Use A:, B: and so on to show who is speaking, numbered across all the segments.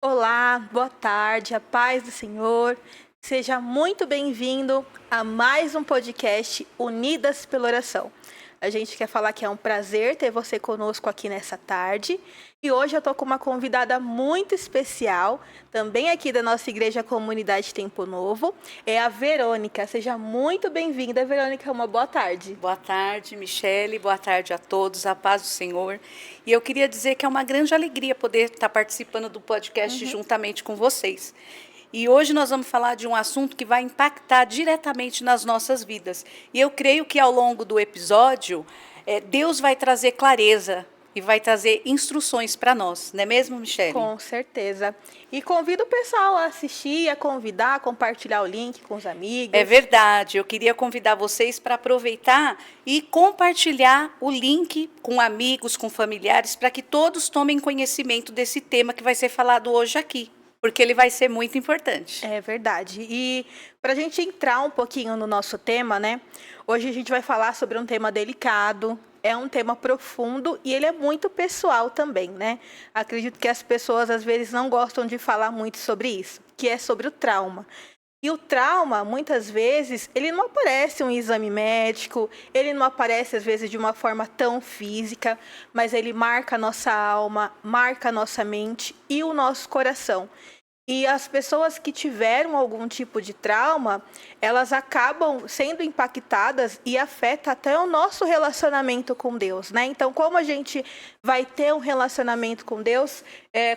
A: Olá, boa tarde, a paz do Senhor. Seja muito bem-vindo a mais um podcast Unidas pela Oração. A gente quer falar que é um prazer ter você conosco aqui nessa tarde. E hoje eu estou com uma convidada muito especial, também aqui da nossa igreja Comunidade Tempo Novo, é a Verônica. Seja muito bem-vinda, Verônica. Uma boa tarde.
B: Boa tarde, Michele. Boa tarde a todos. A paz do Senhor. E eu queria dizer que é uma grande alegria poder estar participando do podcast juntamente com vocês. E hoje nós vamos falar de um assunto que vai impactar diretamente nas nossas vidas. E eu creio que ao longo do episódio, Deus vai trazer clareza e vai trazer instruções para nós. Não é mesmo, Michele?
A: Com certeza. E convido o pessoal a assistir, a convidar, a compartilhar o link com os amigos.
B: É verdade. Eu queria convidar vocês para aproveitar e compartilhar o link com amigos, com familiares, para que todos tomem conhecimento desse tema que vai ser falado hoje aqui, porque ele vai ser muito importante.
A: É verdade. E para a gente entrar um pouquinho no nosso tema, né? Hoje a gente vai falar sobre um tema delicado, é um tema profundo e ele é muito pessoal também, né? Acredito que as pessoas às vezes não gostam de falar muito sobre isso, que é sobre o trauma. E o trauma, muitas vezes, ele não aparece em um exame médico, ele não aparece, às vezes, de uma forma tão física, mas ele marca a nossa alma, marca a nossa mente e o nosso coração. E as pessoas que tiveram algum tipo de trauma, elas acabam sendo impactadas e afeta até o nosso relacionamento com Deus, né? Então, como a gente vai ter um relacionamento com Deus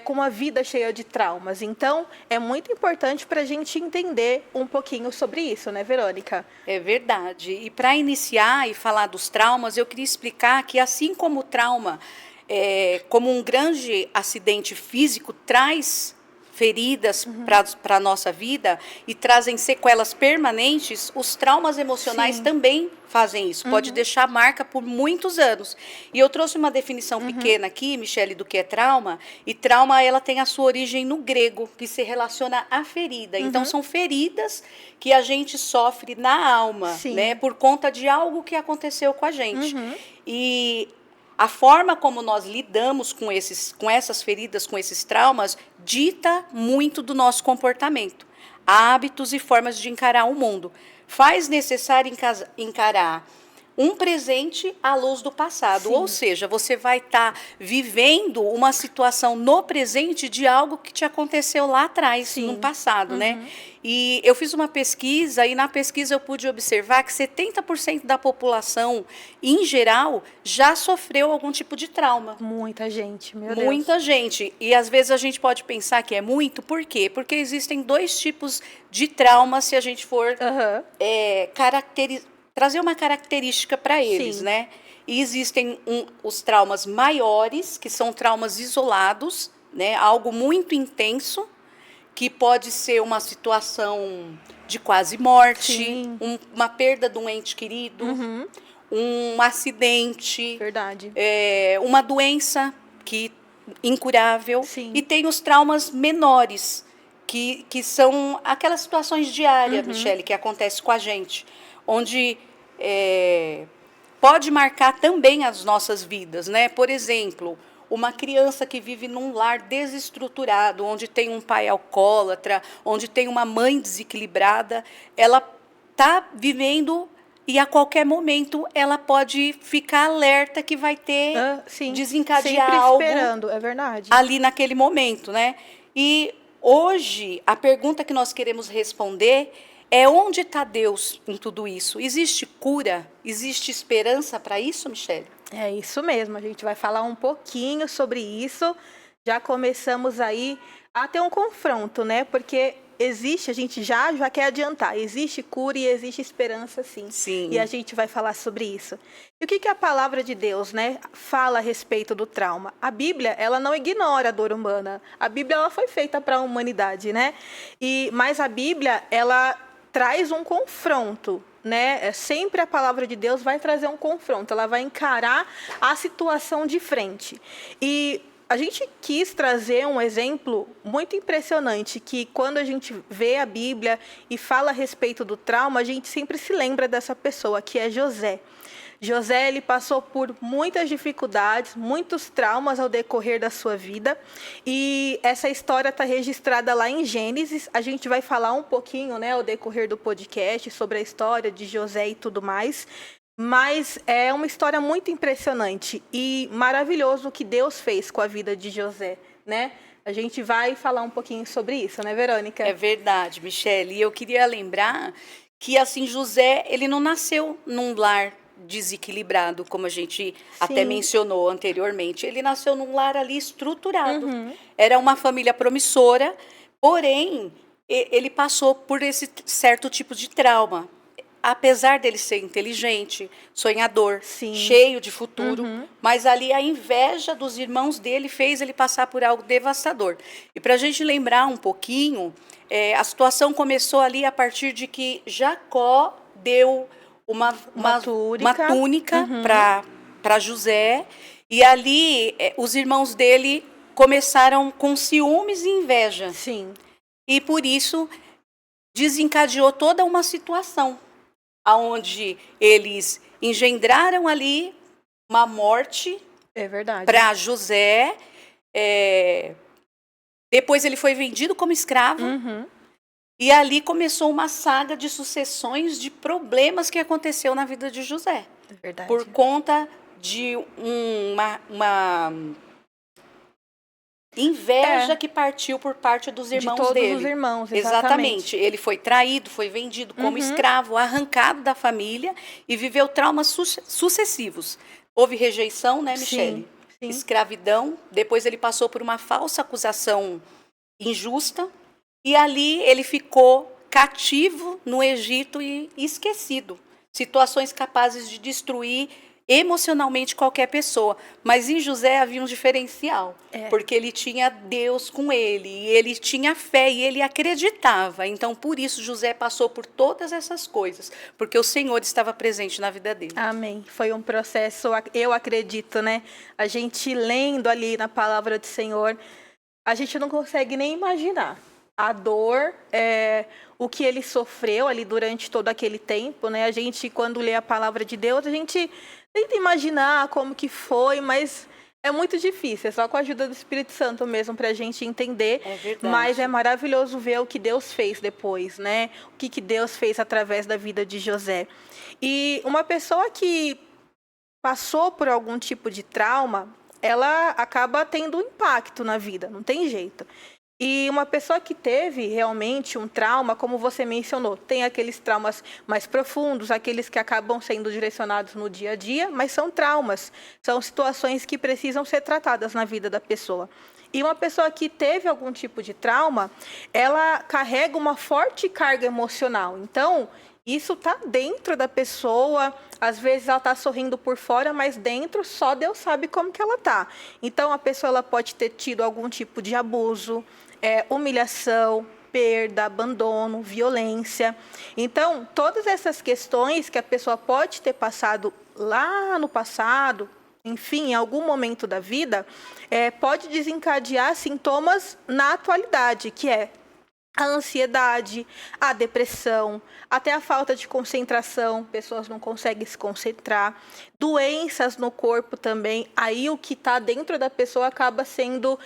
A: com uma vida cheia de traumas? Então, é muito importante para a gente entender um pouquinho sobre isso, né, Verônica?
B: É verdade. E para iniciar e falar dos traumas, eu queria explicar que assim como o trauma, como um grande acidente físico, traz feridas para a nossa vida e trazem sequelas permanentes, os traumas emocionais
A: Sim.
B: também fazem isso. Pode deixar marca por muitos anos. E eu trouxe uma definição pequena aqui, Michele, do que é trauma. E trauma, ela tem a sua origem no grego, que se relaciona à ferida. Então, são feridas que a gente sofre na alma,
A: Sim.
B: né? Por conta de algo que aconteceu com a gente. E a forma como nós lidamos com essas feridas, com esses traumas, dita muito do nosso comportamento, hábitos e formas de encarar o mundo. Faz necessário encarar um presente à luz do passado.
A: Sim.
B: Ou seja, você vai estar vivendo uma situação no presente de algo que te aconteceu lá atrás,
A: Sim.
B: no passado, né? E eu fiz uma pesquisa e na pesquisa eu pude observar que 70% da população, em geral, já sofreu algum tipo de trauma.
A: Muita gente, meu Deus.
B: Muita gente. E às vezes a gente pode pensar que é muito. Por quê? Porque existem dois tipos de trauma se a gente for trazer uma característica para eles,
A: Sim.
B: né? E existem os traumas maiores, que são traumas isolados, né? Algo muito intenso, que pode ser uma situação de quase morte, uma perda de um ente querido, um acidente,
A: Verdade.
B: uma doença incurável.
A: Sim.
B: E tem os traumas menores, que são aquelas situações diárias, Michele, que acontece com a gente, onde pode marcar também as nossas vidas, né? Por exemplo, uma criança que vive num lar desestruturado, onde tem um pai alcoólatra, onde tem uma mãe desequilibrada, ela está vivendo e a qualquer momento ela pode ficar alerta que vai ter, desencadear
A: sempre
B: algo
A: esperando, é verdade.
B: ali naquele momento, né? E hoje a pergunta que nós queremos responder é: onde está Deus em tudo isso? Existe cura? Existe esperança para isso, Michele?
A: É isso mesmo, a gente vai falar um pouquinho sobre isso. Já começamos aí a ter um confronto, né? Porque existe, a gente já quer adiantar, existe cura e existe esperança, sim.
B: Sim.
A: E a gente vai falar sobre isso. E o que a palavra de Deus, né, fala a respeito do trauma? A Bíblia, ela não ignora a dor humana. A Bíblia, ela foi feita para a humanidade, né? Mas a Bíblia, ela traz um confronto, né? Sempre a palavra de Deus vai trazer um confronto, ela vai encarar a situação de frente. E a gente quis trazer um exemplo muito impressionante, que quando a gente vê a Bíblia e fala a respeito do trauma, a gente sempre se lembra dessa pessoa, que é José. José, ele passou por muitas dificuldades, muitos traumas ao decorrer da sua vida. E essa história está registrada lá em Gênesis. A gente vai falar um pouquinho, né, ao decorrer do podcast sobre a história de José e tudo mais. Mas é uma história muito impressionante e maravilhoso o que Deus fez com a vida de José, né? A gente vai falar um pouquinho sobre isso, né, Verônica?
B: É verdade, Michele. E eu queria lembrar que, assim, José, ele não nasceu num lar desequilibrado, como a gente até mencionou anteriormente. Ele nasceu num lar ali estruturado. Era uma família promissora, porém, ele passou por esse certo tipo de trauma. Apesar dele ser inteligente, sonhador, cheio de futuro, mas ali a inveja dos irmãos dele fez ele passar por algo devastador. E para a gente lembrar um pouquinho, a situação começou ali a partir de que Jacó deu uma túnica para José, e ali os irmãos dele começaram com ciúmes e inveja.
A: Sim.
B: E por isso desencadeou toda uma situação aonde eles engendraram ali uma morte para José. Depois ele foi vendido como escravo. E ali começou uma saga de sucessões de problemas que aconteceu na vida de José. Por conta de uma inveja que partiu por parte dos irmãos
A: de todos
B: dele.
A: Os irmãos,
B: exatamente. Ele foi traído, foi vendido como escravo, arrancado da família e viveu traumas sucessivos. Houve rejeição, né, Michele?
A: Sim.
B: Escravidão. Depois ele passou por uma falsa acusação injusta. E ali ele ficou cativo no Egito e esquecido. Situações capazes de destruir emocionalmente qualquer pessoa. Mas em José havia um diferencial, porque ele tinha Deus com ele, e ele tinha fé, e ele acreditava. Então, por isso, José passou por todas essas coisas, porque o Senhor estava presente na vida dele.
A: Amém. Foi um processo, eu acredito, né? A gente lendo ali na palavra do Senhor, a gente não consegue nem imaginar a dor, o que ele sofreu ali durante todo aquele tempo, né? A gente, quando lê a palavra de Deus, a gente tenta imaginar como que foi, mas é muito difícil. É só com a ajuda do Espírito Santo mesmo para a gente entender.
B: É verdade.
A: Mas é maravilhoso ver o que Deus fez depois, né? O que Deus fez através da vida de José. E uma pessoa que passou por algum tipo de trauma, ela acaba tendo um impacto na vida, não tem jeito. E uma pessoa que teve realmente um trauma, como você mencionou, tem aqueles traumas mais profundos, aqueles que acabam sendo direcionados no dia a dia, mas são traumas, são situações que precisam ser tratadas na vida da pessoa. E uma pessoa que teve algum tipo de trauma, ela carrega uma forte carga emocional. Então, isso está dentro da pessoa, às vezes ela está sorrindo por fora, mas dentro só Deus sabe como que ela está. Então, a pessoa ela pode ter tido algum tipo de abuso, humilhação, perda, abandono, violência. Então, todas essas questões que a pessoa pode ter passado lá no passado, enfim, em algum momento da vida, pode desencadear sintomas na atualidade, que é a ansiedade, a depressão, até a falta de concentração, pessoas não conseguem se concentrar, doenças no corpo também, aí o que está dentro da pessoa acaba sendo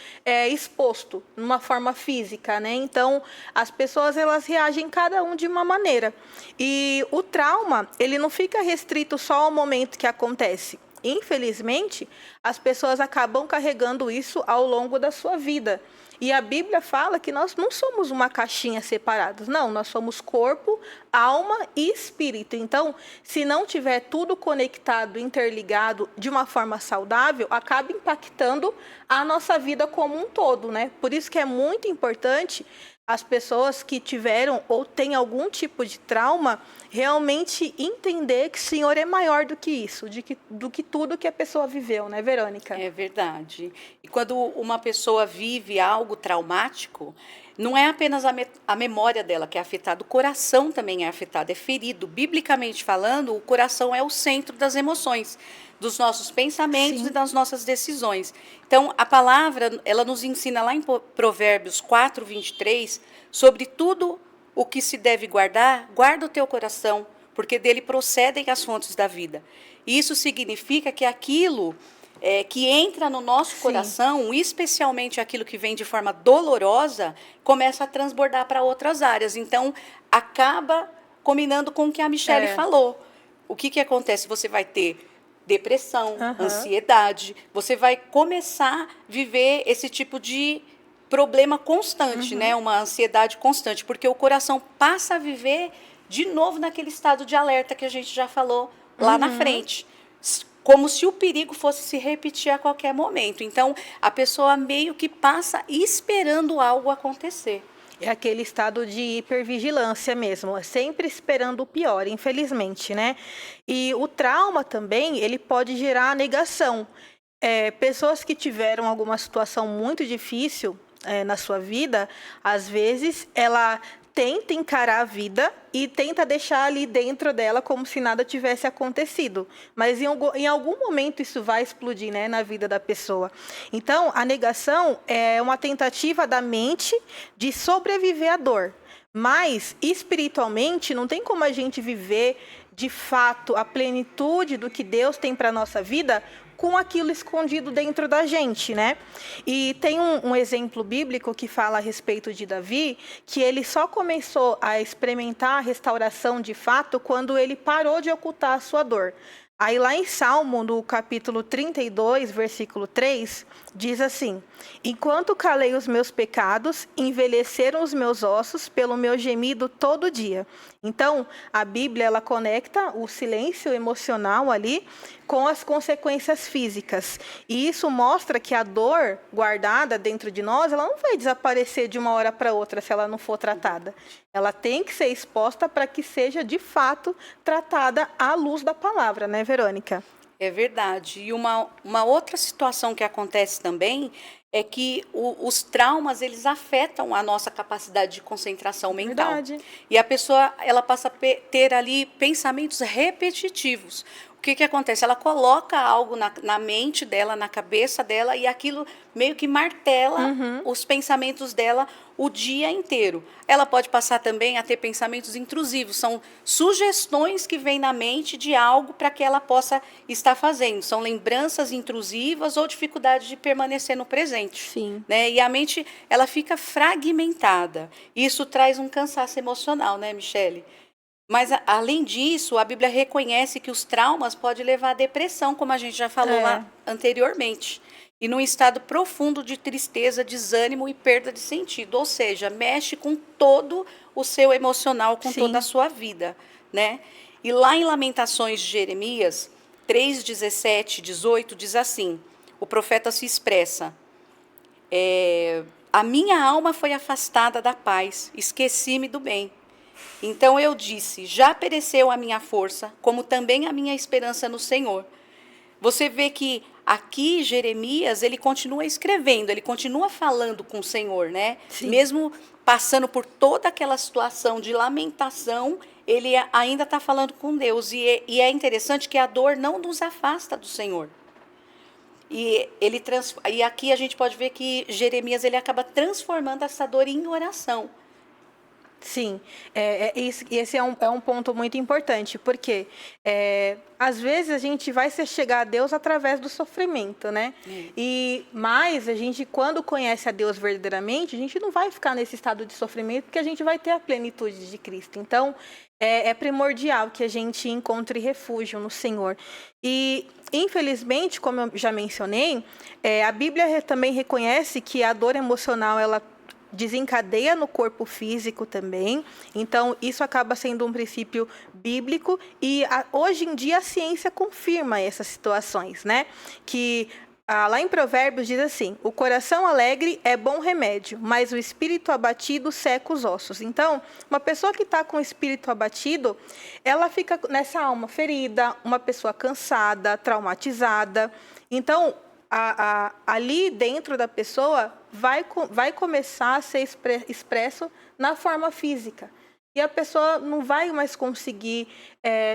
A: exposto, numa forma física, né? Então, as pessoas, elas reagem cada um de uma maneira. E o trauma, ele não fica restrito só ao momento que acontece. Infelizmente, as pessoas acabam carregando isso ao longo da sua vida. E a Bíblia fala que nós não somos uma caixinha separados, não, nós somos corpo, alma e espírito. Então, se não tiver tudo conectado, interligado de uma forma saudável, acaba impactando a nossa vida como um todo, né? Por isso que é muito importante as pessoas que tiveram ou têm algum tipo de trauma realmente entender que o Senhor é maior do que isso, do que tudo que a pessoa viveu, né, Verônica?
B: É verdade. E quando uma pessoa vive algo traumático, não é apenas a memória dela que é afetada, o coração também é afetado, é ferido. Biblicamente falando, o coração é o centro das emoções, dos nossos pensamentos e das nossas decisões. Então, a palavra, ela nos ensina lá em Provérbios 4, 23, sobre tudo o que se deve guardar, guarda o teu coração, porque dele procedem as fontes da vida. Isso significa que aquilo que entra no nosso coração, especialmente aquilo que vem de forma dolorosa, começa a transbordar para outras áreas. Então, acaba combinando com o que a Michele falou. O que acontece? Você vai ter depressão, ansiedade, você vai começar a viver esse tipo de problema constante, né? Uma ansiedade constante, porque o coração passa a viver de novo naquele estado de alerta que a gente já falou lá na frente, como se o perigo fosse se repetir a qualquer momento. Então, a pessoa meio que passa esperando algo acontecer.
A: É aquele estado de hipervigilância mesmo, sempre esperando o pior, infelizmente, né? E o trauma também, ele pode gerar negação. Pessoas que tiveram alguma situação muito difícil na sua vida, às vezes ela tenta encarar a vida e tenta deixar ali dentro dela como se nada tivesse acontecido. Mas em algum momento isso vai explodir, né, na vida da pessoa. Então, a negação é uma tentativa da mente de sobreviver à dor. Mas, espiritualmente, não tem como a gente viver, de fato, a plenitude do que Deus tem para a nossa vida com aquilo escondido dentro da gente, né? E tem um exemplo bíblico que fala a respeito de Davi, que ele só começou a experimentar a restauração de fato quando ele parou de ocultar a sua dor. Aí lá em Salmo, no capítulo 32, versículo 3, diz assim: enquanto calei os meus pecados, envelheceram os meus ossos pelo meu gemido todo dia. Então, a Bíblia, ela conecta o silêncio emocional ali com as consequências físicas. E isso mostra que a dor guardada dentro de nós, ela não vai desaparecer de uma hora para outra se ela não for tratada. Ela tem que ser exposta para que seja, de fato, tratada à luz da palavra, né, Verônica?
B: É verdade. E uma outra situação que acontece também é que os traumas, eles afetam a nossa capacidade de concentração mental.
A: Verdade.
B: E a pessoa, ela passa a ter ali pensamentos repetitivos. O que acontece? Ela coloca algo na mente dela, na cabeça dela, e aquilo meio que martela os pensamentos dela o dia inteiro. Ela pode passar também a ter pensamentos intrusivos, são sugestões que vêm na mente de algo para que ela possa estar fazendo. São lembranças intrusivas ou dificuldade de permanecer no presente.
A: Sim.
B: Né? E a mente, ela fica fragmentada. Isso traz um cansaço emocional, né, Michele? Mas, além disso, a Bíblia reconhece que os traumas podem levar à depressão, como a gente já falou lá anteriormente. E num estado profundo de tristeza, desânimo e perda de sentido. Ou seja, mexe com todo o seu emocional, com toda a sua vida. Né? E lá em Lamentações de Jeremias 3, 17, 18, diz assim, o profeta se expressa: a minha alma foi afastada da paz, esqueci-me do bem. Então eu disse, já pereceu a minha força, como também a minha esperança no Senhor. Você vê que aqui Jeremias, ele continua escrevendo, ele continua falando com o Senhor, né?
A: Sim.
B: Mesmo passando por toda aquela situação de lamentação, ele ainda está falando com Deus. E é interessante que a dor não nos afasta do Senhor. E aqui a gente pode ver que Jeremias, ele acaba transformando essa dor em oração.
A: Sim, esse é um ponto muito importante, porque às vezes a gente vai se chegar a Deus através do sofrimento, né? Mas a gente, quando conhece a Deus verdadeiramente, a gente não vai ficar nesse estado de sofrimento, porque a gente vai ter a plenitude de Cristo. Então, é primordial que a gente encontre refúgio no Senhor. E, infelizmente, como eu já mencionei, a Bíblia também reconhece que a dor emocional, ela desencadeia no corpo físico também. Então, isso acaba sendo um princípio bíblico e hoje em dia a ciência confirma essas situações, né? Que lá em Provérbios diz assim, o coração alegre é bom remédio, mas o espírito abatido seca os ossos. Então, uma pessoa que está com o espírito abatido, ela fica nessa alma ferida, uma pessoa cansada, traumatizada. Então, ali dentro da pessoa vai começar a ser expresso na forma física. e a pessoa não vai mais conseguir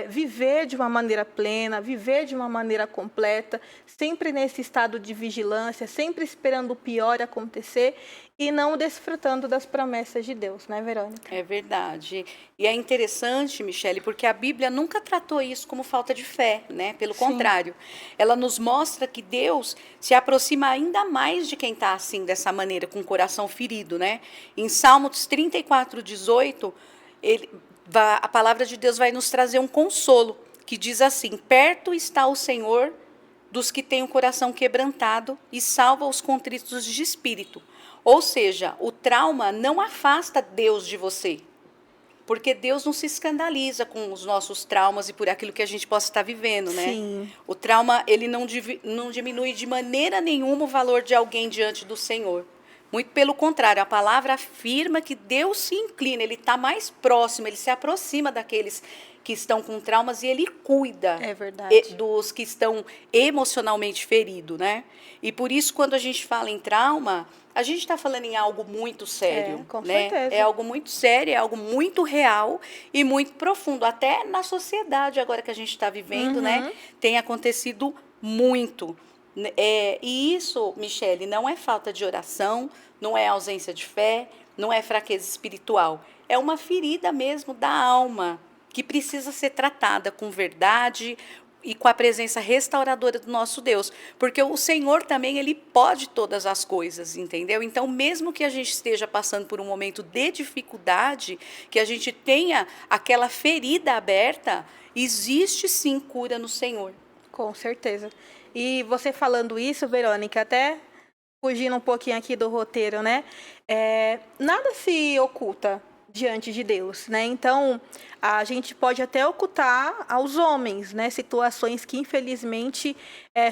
A: viver de uma maneira plena, viver de uma maneira completa, sempre nesse estado de vigilância, sempre esperando o pior acontecer e não desfrutando das promessas de Deus, né, Verônica?
B: É verdade. E é interessante, Michele, porque a Bíblia nunca tratou isso como falta de fé, né? Pelo
A: Sim.
B: contrário, ela nos mostra que Deus se aproxima ainda mais de quem está assim, dessa maneira, com o coração ferido, né? Em Salmos 34:18, a palavra de Deus vai nos trazer um consolo, que diz assim: perto está o Senhor dos que têm o coração quebrantado e salva os contritos de espírito. Ou seja, o trauma não afasta Deus de você, porque Deus não se escandaliza com os nossos traumas e por aquilo que a gente possa estar vivendo, né?
A: Sim.
B: O trauma, ele não diminui de maneira nenhuma o valor de alguém diante do Senhor. Muito pelo contrário, a palavra afirma que Deus se inclina, ele está mais próximo, ele se aproxima daqueles que estão com traumas e ele cuida dos que estão emocionalmente feridos, né? E por isso, quando a gente fala em trauma, a gente está falando em algo muito sério,
A: com
B: né?
A: certeza.
B: É algo muito sério, é algo muito real e muito profundo. Até na sociedade agora que a gente está vivendo, né? Tem acontecido muito. E isso, Michele, não é falta de oração, não é ausência de fé, não é fraqueza espiritual. É uma ferida mesmo da alma, que precisa ser tratada com verdade e com a presença restauradora do nosso Deus. Porque o Senhor também, ele pode todas as coisas, entendeu? Então, mesmo que a gente esteja passando por um momento de dificuldade, que a gente tenha aquela ferida aberta, existe sim cura no Senhor.
A: Com certeza. E você falando isso, Verônica, até fugindo um pouquinho aqui do roteiro, né? Nada se oculta diante de Deus, né? Então, a gente pode até ocultar aos homens, né? Situações que, infelizmente,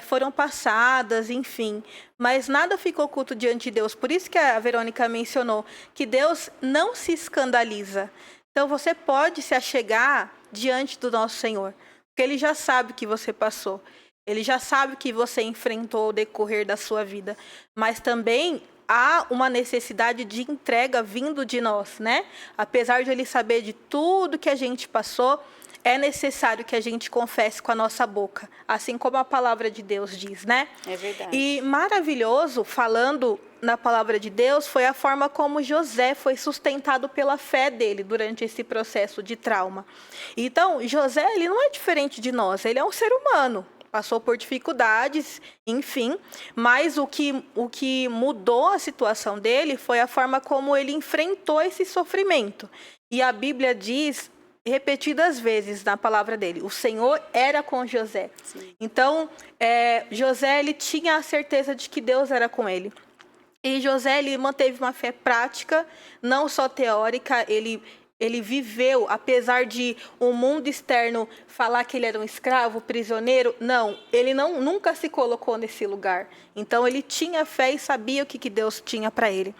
A: foram passadas, enfim. Mas nada fica oculto diante de Deus. Por isso que a Verônica mencionou que Deus não se escandaliza. Então, você pode se achegar diante do nosso Senhor, porque Ele já sabe o que você passou. Ele já sabe o que você enfrentou ao decorrer da sua vida. Mas também há uma necessidade de entrega vindo de nós, né? Apesar de Ele saber de tudo que a gente passou, é necessário que a gente confesse com a nossa boca, assim como a palavra de Deus diz, né?
B: É verdade.
A: E maravilhoso, falando na palavra de Deus, foi a forma como José foi sustentado pela fé dele durante esse processo de trauma. Então, José, ele não é diferente de nós, ele é um ser humano. Passou por dificuldades, enfim, mas o que mudou a situação dele foi a forma como ele enfrentou esse sofrimento. E a Bíblia diz repetidas vezes na palavra dele, o Senhor era com José.
B: Sim.
A: Então, José, ele tinha a certeza de que Deus era com ele. E José, ele manteve uma fé prática, não só teórica, ele viveu, apesar de o mundo externo falar que ele era um escravo, prisioneiro, não, ele nunca se colocou nesse lugar. Então, ele tinha fé e sabia o que Deus tinha para ele.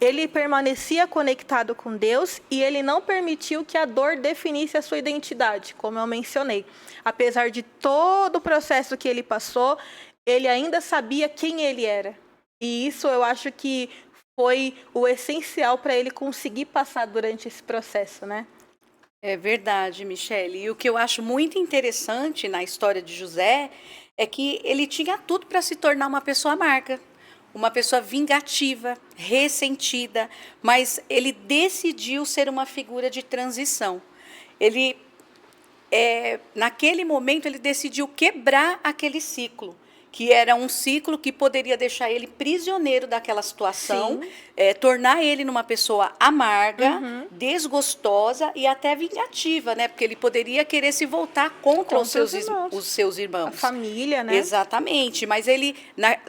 A: Ele permanecia conectado com Deus e ele não permitiu que a dor definisse a sua identidade, como eu mencionei. Apesar de todo o processo que ele passou, ele ainda sabia quem ele era. E isso eu acho que foi o essencial para ele conseguir passar durante esse processo, né?
B: É verdade, Michele. E o que eu acho muito interessante na história de José é que ele tinha tudo para se tornar uma pessoa amarga, uma pessoa vingativa, ressentida, mas ele decidiu ser uma figura de transição. Naquele momento, ele decidiu quebrar aquele ciclo, que era um ciclo que poderia deixar ele prisioneiro daquela situação, tornar ele numa pessoa amarga, desgostosa e até vingativa, né? Porque ele poderia querer se voltar contra os seus irmãos.
A: A família, né?
B: Exatamente, mas ele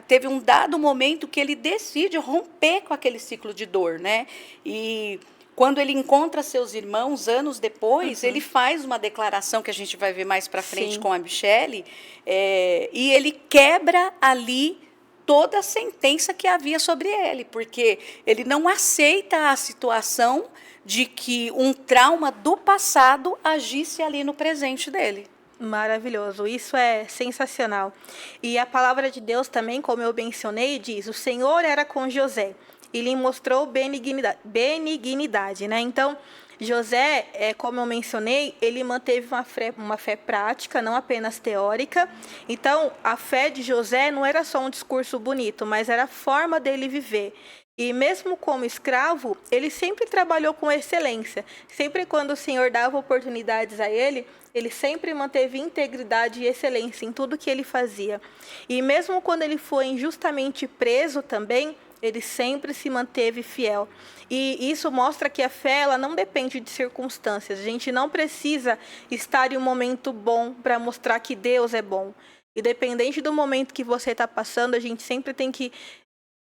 B: teve um dado momento que ele decide romper com aquele ciclo de dor, né? E quando ele encontra seus irmãos, anos depois, ele faz uma declaração que a gente vai ver mais para frente com a Michele, e ele quebra ali toda a sentença que havia sobre ele, porque ele não aceita a situação de que um trauma do passado agisse ali no presente dele.
A: Maravilhoso, isso é sensacional. E a palavra de Deus também, como eu mencionei, diz: o Senhor era com José e lhe mostrou benignidade, né? Então, José, como eu mencionei, ele manteve uma fé prática, não apenas teórica. Então, a fé de José não era só um discurso bonito, mas era a forma dele viver. E mesmo como escravo, ele sempre trabalhou com excelência. Sempre quando o Senhor dava oportunidades a ele, ele sempre manteve integridade e excelência em tudo que ele fazia. E mesmo quando ele foi injustamente preso também, ele sempre se manteve fiel. E isso mostra que a fé ela não depende de circunstâncias. A gente não precisa estar em um momento bom para mostrar que Deus é bom. Independente do momento que você está passando, a gente sempre tem que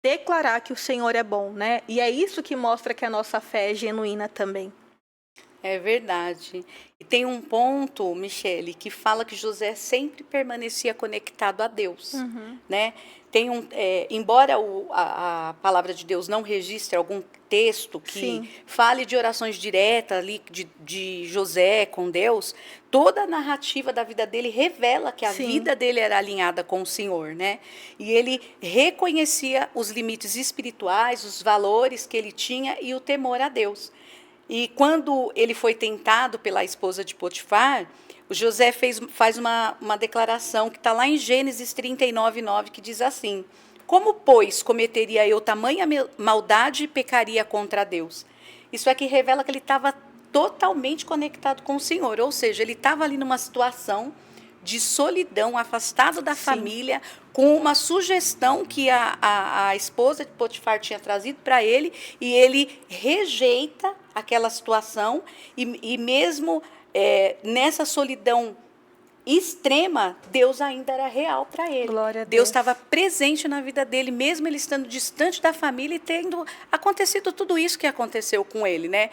A: declarar que o Senhor é bom, né? E é isso que mostra que a nossa fé é genuína também.
B: É verdade. E tem um ponto, Michele, que fala que José sempre permanecia conectado a Deus, né? Embora a palavra de Deus não registre algum texto que
A: Sim.
B: fale de orações diretas ali de José com Deus, toda a narrativa da vida dele revela que a
A: Sim.
B: vida dele era alinhada com o Senhor, né? E ele reconhecia os limites espirituais, os valores que ele tinha e o temor a Deus. E quando ele foi tentado pela esposa de Potifar, o José faz uma declaração que está lá em Gênesis 39:9, que diz assim: como, pois, cometeria eu tamanha maldade e pecaria contra Deus? Isso aqui revela que ele estava totalmente conectado com o Senhor, ou seja, ele estava ali numa situação de solidão, afastado da família, com uma sugestão que a esposa de Potifar tinha trazido para ele, e ele rejeita aquela situação, e mesmo nessa solidão extrema, Deus ainda era real para ele.
A: Glória a
B: Deus
A: Deus.
B: estava presente na vida dele, mesmo ele estando distante da família e tendo acontecido tudo isso que aconteceu com ele, né?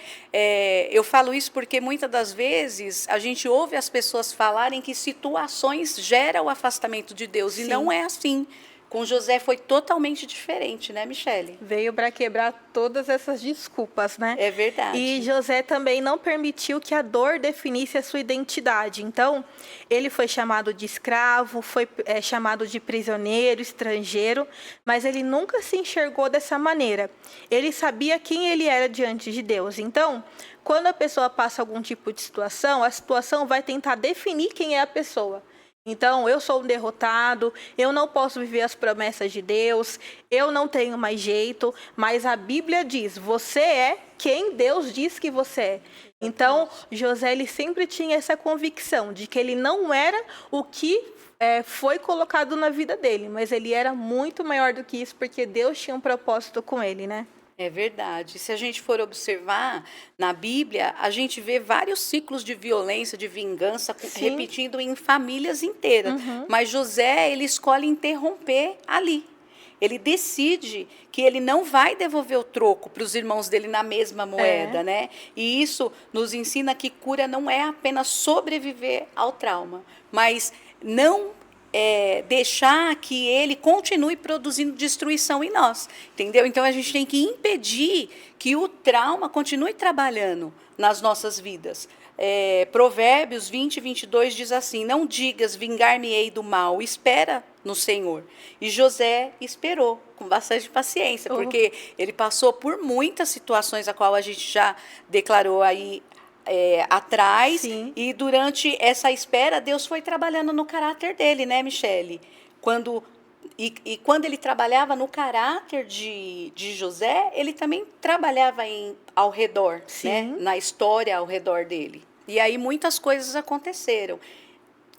B: Eu falo isso porque muitas das vezes a gente ouve as pessoas falarem que situações geram o afastamento de Deus.
A: Sim.
B: E não é assim. Com José foi totalmente diferente, né, Michele?
A: Veio para quebrar todas essas desculpas, né?
B: É verdade.
A: E José também não permitiu que a dor definisse a sua identidade. Então, ele foi chamado de escravo, foi chamado de prisioneiro, estrangeiro, mas ele nunca se enxergou dessa maneira. Ele sabia quem ele era diante de Deus. Então, quando a pessoa passa algum tipo de situação, a situação vai tentar definir quem é a pessoa. Então, eu sou um derrotado, eu não posso viver as promessas de Deus, eu não tenho mais jeito, mas a Bíblia diz, você é quem Deus diz que você é. Então, José ele sempre tinha essa convicção de que ele não era o que foi colocado na vida dele, mas ele era muito maior do que isso, porque Deus tinha um propósito com ele, né?
B: É verdade. Se a gente for observar na Bíblia, a gente vê vários ciclos de violência, de vingança, repetindo em famílias inteiras. Mas José, ele escolhe interromper ali. Ele decide que ele não vai devolver o troco para os irmãos dele na mesma moeda, né? E isso nos ensina que cura não é apenas sobreviver ao trauma, mas não deixar que ele continue produzindo destruição em nós, entendeu? Então, a gente tem que impedir que o trauma continue trabalhando nas nossas vidas. Provérbios 20:22 diz assim, não digas, vingar-me-ei do mal, espera no Senhor. E José esperou com bastante paciência, porque ele passou por muitas situações, a qual a gente já declarou aí atrás.
A: Sim.
B: E durante essa espera, Deus foi trabalhando no caráter dele, né, Michele? Quando ele trabalhava no caráter de José, ele também trabalhava ao redor, né? Na história ao redor dele. E aí muitas coisas aconteceram.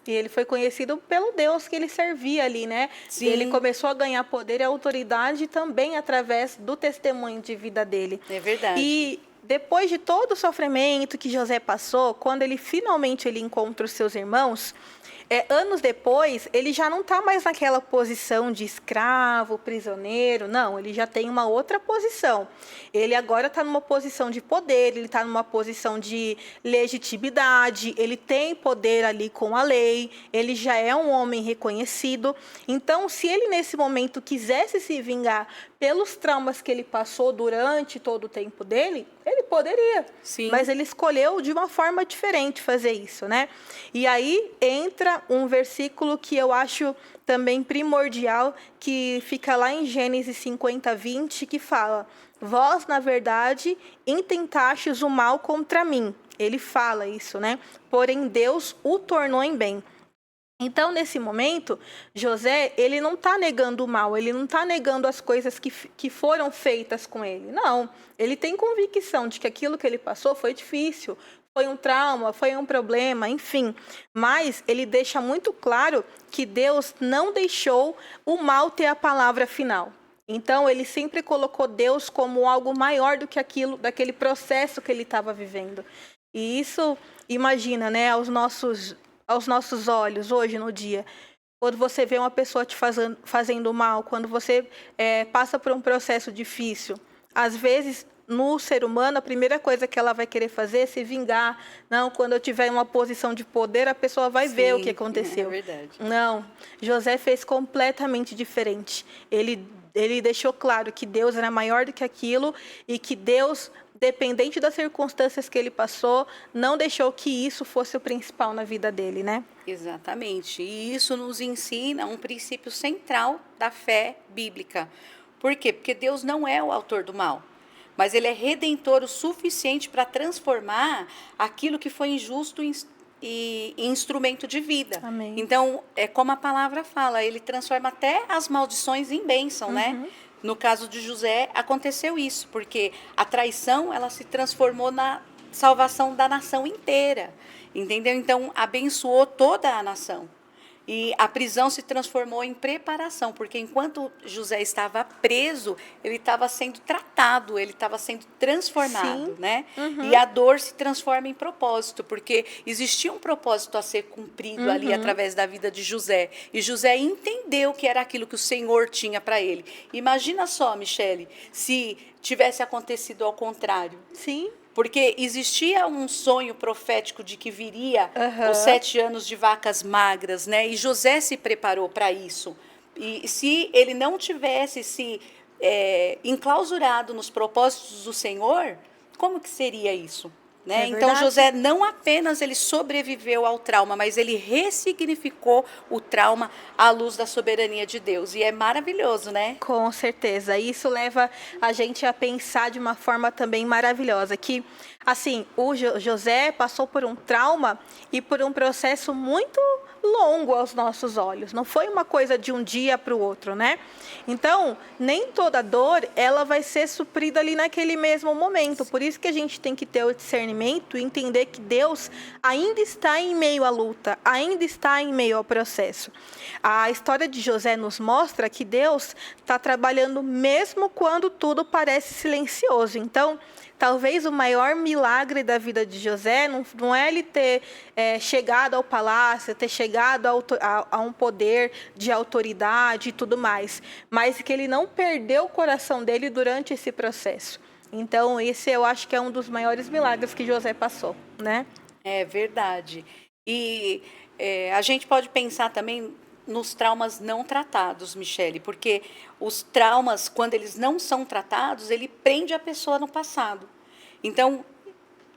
A: E ele foi conhecido pelo Deus que ele servia ali, né?
B: Sim.
A: Ele começou a ganhar poder e autoridade também através do testemunho de vida dele.
B: É verdade.
A: E depois de todo o sofrimento que José passou, quando ele finalmente encontra os seus irmãos, anos depois, ele já não está mais naquela posição de escravo, prisioneiro, não, ele já tem uma outra posição. Ele agora está numa posição de poder, ele está numa posição de legitimidade, ele tem poder ali com a lei, ele já é um homem reconhecido. Então, se ele nesse momento quisesse se vingar pelos traumas que ele passou durante todo o tempo dele, ele Poderia.
B: Sim.
A: Mas ele escolheu de uma forma diferente fazer isso, né? E aí entra um versículo que eu acho também primordial, que fica lá em Gênesis 50:20, que fala: vós, na verdade, intentastes o mal contra mim. Ele fala isso, né? Porém, Deus o tornou em bem. Então, nesse momento, José, ele não está negando o mal, ele não está negando as coisas que foram feitas com ele. Não, ele tem convicção de que aquilo que ele passou foi difícil, foi um trauma, foi um problema, enfim. Mas ele deixa muito claro que Deus não deixou o mal ter a palavra final. Então, ele sempre colocou Deus como algo maior do que aquilo, daquele processo que ele estava vivendo. E isso, imagina, né, aos nossos olhos, hoje no dia, quando você vê uma pessoa te fazendo mal, quando você passa por um processo difícil, às vezes, no ser humano, a primeira coisa que ela vai querer fazer é se vingar. Não, quando eu tiver uma posição de poder, a pessoa vai ver o que aconteceu.
B: É verdade.
A: Não, José fez completamente diferente. Ele deixou claro que Deus era maior do que aquilo e que Deus, dependente das circunstâncias que ele passou, não deixou que isso fosse o principal na vida dele, né?
B: Exatamente. E isso nos ensina um princípio central da fé bíblica. Por quê? Porque Deus não é o autor do mal, mas ele é redentor o suficiente para transformar aquilo que foi injusto em instrumento de vida.
A: Amém.
B: Então, é como a palavra fala, ele transforma até as maldições em bênção, né? No caso de José, aconteceu isso, porque a traição, ela se transformou na salvação da nação inteira, entendeu? Então, abençoou toda a nação. E a prisão se transformou em preparação, porque enquanto José estava preso, ele estava sendo tratado, ele estava sendo transformado,
A: Sim.
B: né? E a dor se transforma em propósito, porque existia um propósito a ser cumprido ali através da vida de José. E José entendeu que era aquilo que o Senhor tinha para ele. Imagina só, Michele, se tivesse acontecido ao contrário.
A: Sim.
B: Porque existia um sonho profético de que viria os 7 anos de vacas magras, né? E José se preparou para isso. E se ele não tivesse se enclausurado nos propósitos do Senhor, como que seria isso? Né? Então, José não apenas ele sobreviveu ao trauma, mas ele ressignificou o trauma à luz da soberania de Deus. E é maravilhoso, né?
A: Com certeza. Isso leva a gente a pensar de uma forma também maravilhosa. Que, assim, o José passou por um trauma e por um processo muito longo aos nossos olhos. Não foi uma coisa de um dia para o outro, né? Então, nem toda dor, ela vai ser suprida ali naquele mesmo momento. Por isso que a gente tem que ter o discernimento e entender que Deus ainda está em meio à luta, ainda está em meio ao processo. A história de José nos mostra que Deus está trabalhando mesmo quando tudo parece silencioso. Então, talvez o maior milagre da vida de José não é ele ter chegado ao palácio, ter chegado a um poder de autoridade e tudo mais, mas que ele não perdeu o coração dele durante esse processo. Então, esse eu acho que é um dos maiores milagres que José passou, né?
B: É verdade. E a gente pode pensar também nos traumas não tratados, Michele, porque os traumas, quando eles não são tratados, ele prende a pessoa no passado. Então,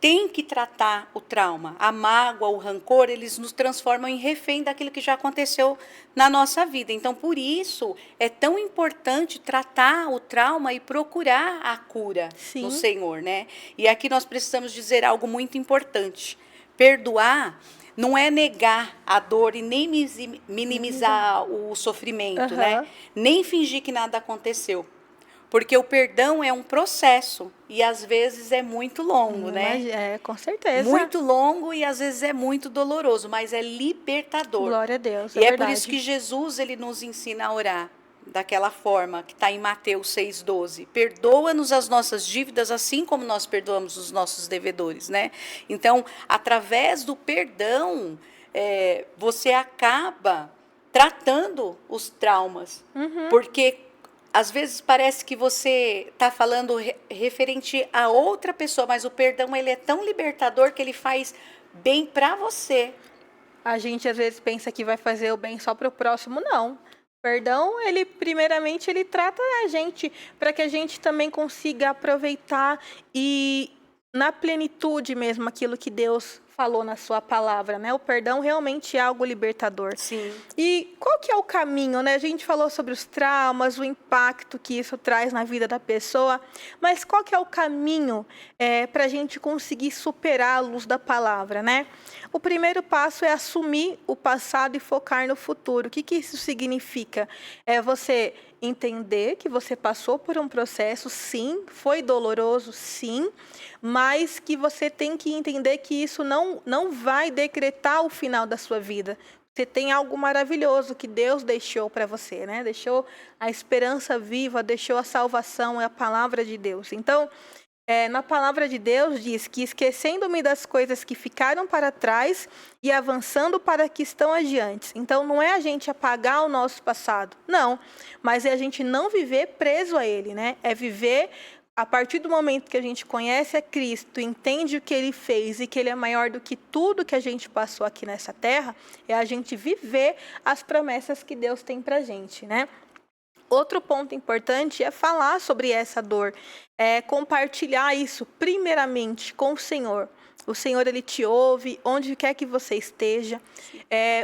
B: tem que tratar o trauma. A mágoa, o rancor, eles nos transformam em refém daquilo que já aconteceu na nossa vida. Então, por isso, é tão importante tratar o trauma e procurar a cura no Senhor, né? E aqui nós precisamos dizer algo muito importante. Perdoar não é negar a dor e nem minimizar o sofrimento, né? Nem fingir que nada aconteceu. Porque o perdão é um processo e às vezes é muito longo, né?
A: Com certeza.
B: Muito longo e às vezes é muito doloroso, mas é libertador.
A: Glória a Deus,
B: E é por isso que Jesus ele nos ensina a orar daquela forma que está em Mateus 6,12. Perdoa-nos as nossas dívidas, assim como nós perdoamos os nossos devedores, né? Então, através do perdão, você acaba tratando os traumas. Porque às vezes parece que você está falando referente a outra pessoa, mas o perdão ele é tão libertador que ele faz bem para você.
A: A gente às vezes pensa que vai fazer o bem só para o próximo, não. Perdão, ele primeiramente ele trata a gente para que a gente também consiga aproveitar e na plenitude mesmo aquilo que Deus falou na sua palavra, né? O perdão realmente é algo libertador.
B: Sim.
A: E qual que é o caminho, né? A gente falou sobre os traumas, o impacto que isso traz na vida da pessoa, mas qual que é o caminho para a gente conseguir superar a luz da palavra, né? O primeiro passo é assumir o passado e focar no futuro. O que que isso significa? É você entender que você passou por um processo, sim, foi doloroso, sim, mas que você tem que entender que isso não vai decretar o final da sua vida. Você tem algo maravilhoso que Deus deixou para você, né? Deixou a esperança viva, deixou a salvação, é a palavra de Deus. Então, na palavra de Deus diz que esquecendo-me das coisas que ficaram para trás e avançando para que estão adiante. Então, não é a gente apagar o nosso passado, não, mas é a gente não viver preso a ele, né? É viver a partir do momento que a gente conhece a Cristo, entende o que Ele fez e que Ele é maior do que tudo que a gente passou aqui nessa terra, é a gente viver as promessas que Deus tem para a gente, né? Outro ponto importante é falar sobre essa dor, compartilhar isso primeiramente com o Senhor. O Senhor, Ele te ouve, onde quer que você esteja.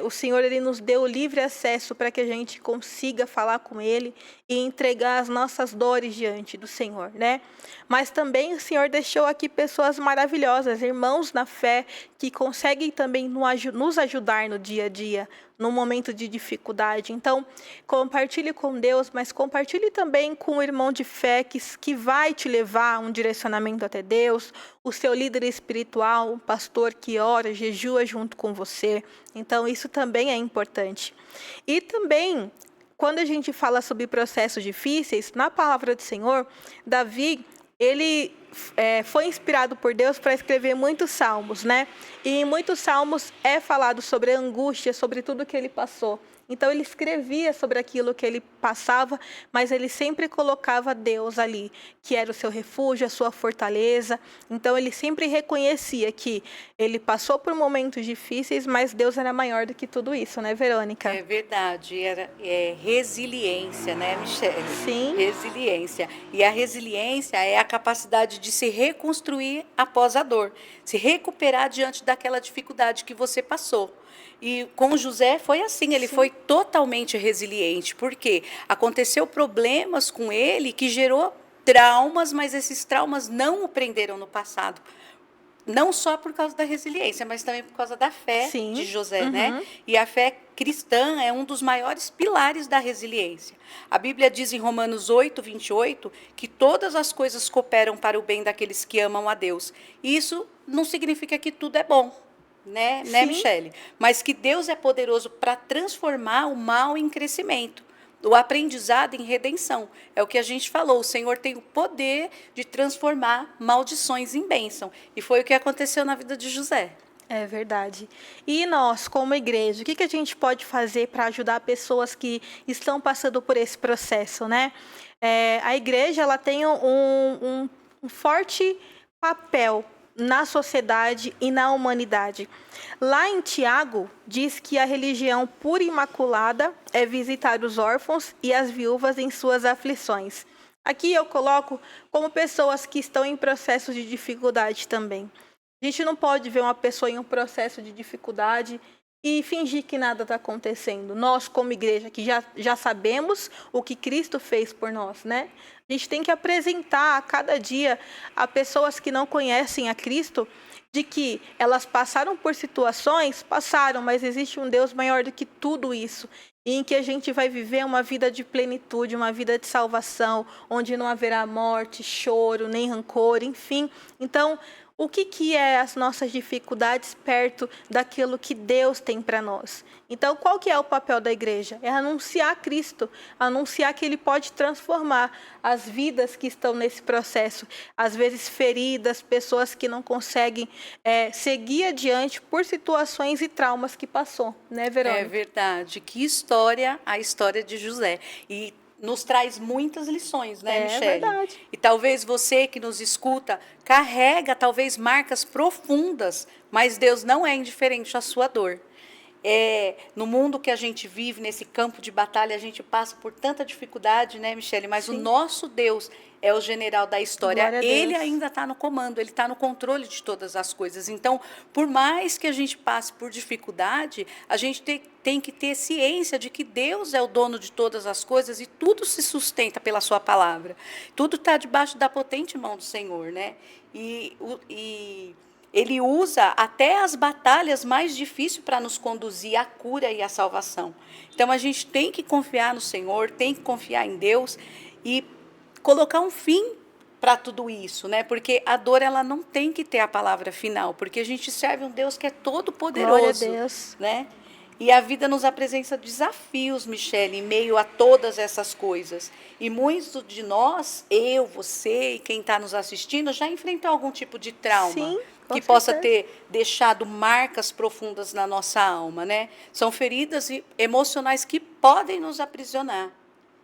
A: O Senhor, Ele nos deu livre acesso para que a gente consiga falar com Ele e entregar as nossas dores diante do Senhor, né? Mas também o Senhor deixou aqui pessoas maravilhosas, irmãos na fé, que conseguem também nos ajudar no dia a dia, no momento de dificuldade. Então, compartilhe com Deus, mas compartilhe também com o irmão de fé que vai te levar a um direcionamento até Deus, o seu líder espiritual, um pastor que ora, jejua junto com você. Então, isso também é importante. E também, quando a gente fala sobre processos difíceis, na palavra do Senhor, Davi, ele foi inspirado por Deus para escrever muitos salmos, né? E em muitos salmos é falado sobre a angústia, sobre tudo que ele passou. Então ele escrevia sobre aquilo que ele passava, mas ele sempre colocava Deus ali, que era o seu refúgio, a sua fortaleza. Então ele sempre reconhecia que ele passou por momentos difíceis, mas Deus era maior do que tudo isso, né, Verônica?
B: É verdade, resiliência, né, Michele?
A: Sim.
B: Resiliência. E a resiliência é a capacidade de se reconstruir após a dor, se recuperar diante daquela dificuldade que você passou. E com José foi assim, ele foi totalmente resiliente, porque aconteceu problemas com ele que gerou traumas, mas esses traumas não o prenderam no passado. Não só por causa da resiliência, mas também por causa da fé de José, né? E a fé cristã é um dos maiores pilares da resiliência. A Bíblia diz em Romanos 8, 28, que todas as coisas cooperam para o bem daqueles que amam a Deus. E isso não significa que tudo é bom, né, Michele? Mas que Deus é poderoso para transformar o mal em crescimento. O aprendizado em redenção. É o que a gente falou, o Senhor tem o poder de transformar maldições em bênção. E foi o que aconteceu na vida de José.
A: É verdade. E nós, como igreja, o que a gente pode fazer para ajudar pessoas que estão passando por esse processo, né? A igreja, ela tem um forte papel na sociedade e na humanidade. Lá em Tiago, diz que a religião pura e imaculada é visitar os órfãos e as viúvas em suas aflições. Aqui eu coloco como pessoas que estão em processo de dificuldade também. A gente não pode ver uma pessoa em um processo de dificuldade e fingir que nada está acontecendo. Nós, como igreja, que já sabemos o que Cristo fez por nós, né? A gente tem que apresentar a cada dia a pessoas que não conhecem a Cristo de que elas passaram por situações, mas existe um Deus maior do que tudo isso, e em que a gente vai viver uma vida de plenitude, uma vida de salvação, onde não haverá morte, choro, nem rancor, enfim. Então, o que é as nossas dificuldades perto daquilo que Deus tem para nós? Então, qual que é o papel da igreja? É anunciar Cristo, anunciar que Ele pode transformar as vidas que estão nesse processo. Às vezes feridas, pessoas que não conseguem seguir adiante por situações e traumas que passou, né, Verônica?
B: É verdade. Que história, a história de José. E nos traz muitas lições, né, Michele?
A: É verdade.
B: E talvez você que nos escuta carrega talvez marcas profundas, mas Deus não é indiferente à sua dor. No mundo que a gente vive, nesse campo de batalha, a gente passa por tanta dificuldade, né, Michele? Mas
A: Sim.
B: o nosso Deus é o general da história.
A: Glória a
B: Ele
A: Deus.
B: ainda está no comando, ele está no controle de todas as coisas. Então, por mais que a gente passe por dificuldade, a gente tem que ter ciência de que Deus é o dono de todas as coisas e tudo se sustenta pela sua palavra. Tudo está debaixo da potente mão do Senhor, né? E ele usa até as batalhas mais difíceis para nos conduzir à cura e à salvação. Então, a gente tem que confiar no Senhor, tem que confiar em Deus e colocar um fim para tudo isso, né? Porque a dor, ela não tem que ter a palavra final, porque a gente serve um Deus que é todo poderoso,
A: Glória a Deus.
B: né? E a vida nos apresenta desafios, Michele, em meio a todas essas coisas. E muitos de nós, eu, você e quem está nos assistindo, já enfrentou algum tipo de trauma.
A: Sim, com
B: Que possa
A: certeza.
B: ter deixado marcas profundas na nossa alma, né? São feridas emocionais que podem nos aprisionar,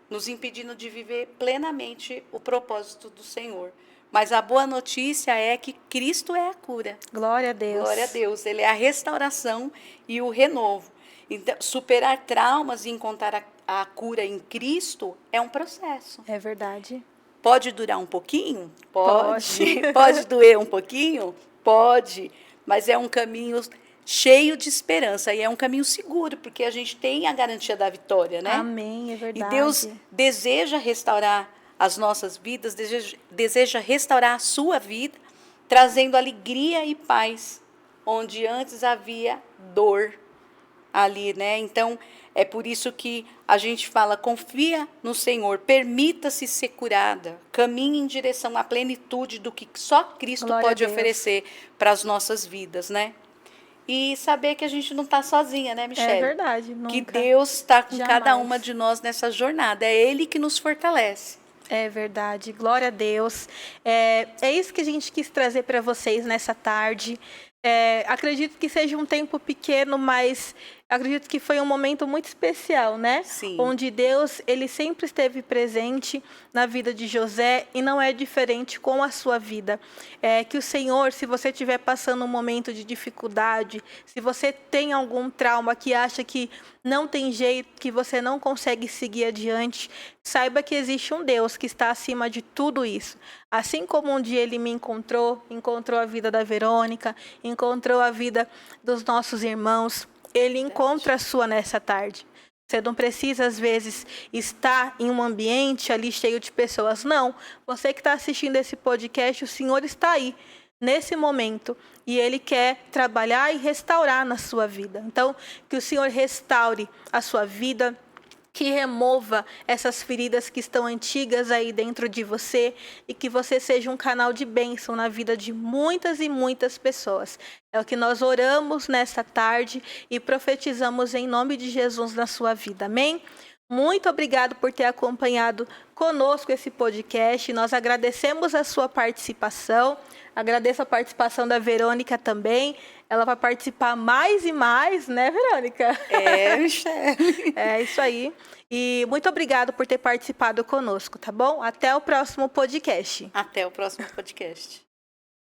B: nos impedindo de viver plenamente o propósito do Senhor. Mas a boa notícia é que Cristo é a cura.
A: Glória a Deus.
B: Glória a Deus. Ele é a restauração e o renovo. Então, superar traumas e encontrar a cura em Cristo é um processo.
A: É verdade.
B: Pode durar um pouquinho?
A: Pode.
B: Pode doer um pouquinho? Pode. Mas é um caminho cheio de esperança e é um caminho seguro, porque a gente tem a garantia da vitória, né?
A: Amém, é
B: E
A: verdade.
B: Deus deseja restaurar as nossas vidas, deseja restaurar a sua vida, trazendo alegria e paz, onde antes havia dor ali, né? Então, é por isso que a gente fala, confia no Senhor, permita-se ser curada, caminhe em direção à plenitude do que só Cristo
A: Glória
B: pode
A: a Deus.
B: oferecer para as nossas vidas, né? E saber que a gente não está sozinha, né, Michele?
A: É verdade. Nunca.
B: Que Deus está com cada
A: Jamais.
B: uma de nós nessa jornada, é Ele que nos fortalece.
A: É verdade, glória a Deus. É isso que a gente quis trazer para vocês nessa tarde. Acredito que seja um tempo pequeno, mas acredito que foi um momento muito especial, né?
B: Sim.
A: Onde Deus, ele sempre esteve presente na vida de José e não é diferente com a sua vida. Que o Senhor, se você estiver passando um momento de dificuldade, se você tem algum trauma que acha que não tem jeito, que você não consegue seguir adiante, saiba que existe um Deus que está acima de tudo isso. Assim como um dia ele me encontrou a vida da Verônica, encontrou a vida dos nossos irmãos, ele encontra a sua nessa tarde. Você não precisa, às vezes, estar em um ambiente ali cheio de pessoas. Não, você que está assistindo esse podcast, o Senhor está aí, nesse momento, e Ele quer trabalhar e restaurar na sua vida. Então, que o Senhor restaure a sua vida, que remova essas feridas que estão antigas aí dentro de você e que você seja um canal de bênção na vida de muitas e muitas pessoas. É o que nós oramos nesta tarde e profetizamos em nome de Jesus na sua vida. Amém? Muito obrigado por ter acompanhado conosco esse podcast. Nós agradecemos a sua participação. Agradeço a participação da Verônica também. Ela vai participar mais e mais, né, Verônica?
B: Michele.
A: É isso aí. E muito obrigado por ter participado conosco, tá bom? Até o próximo podcast.
B: Até o próximo podcast.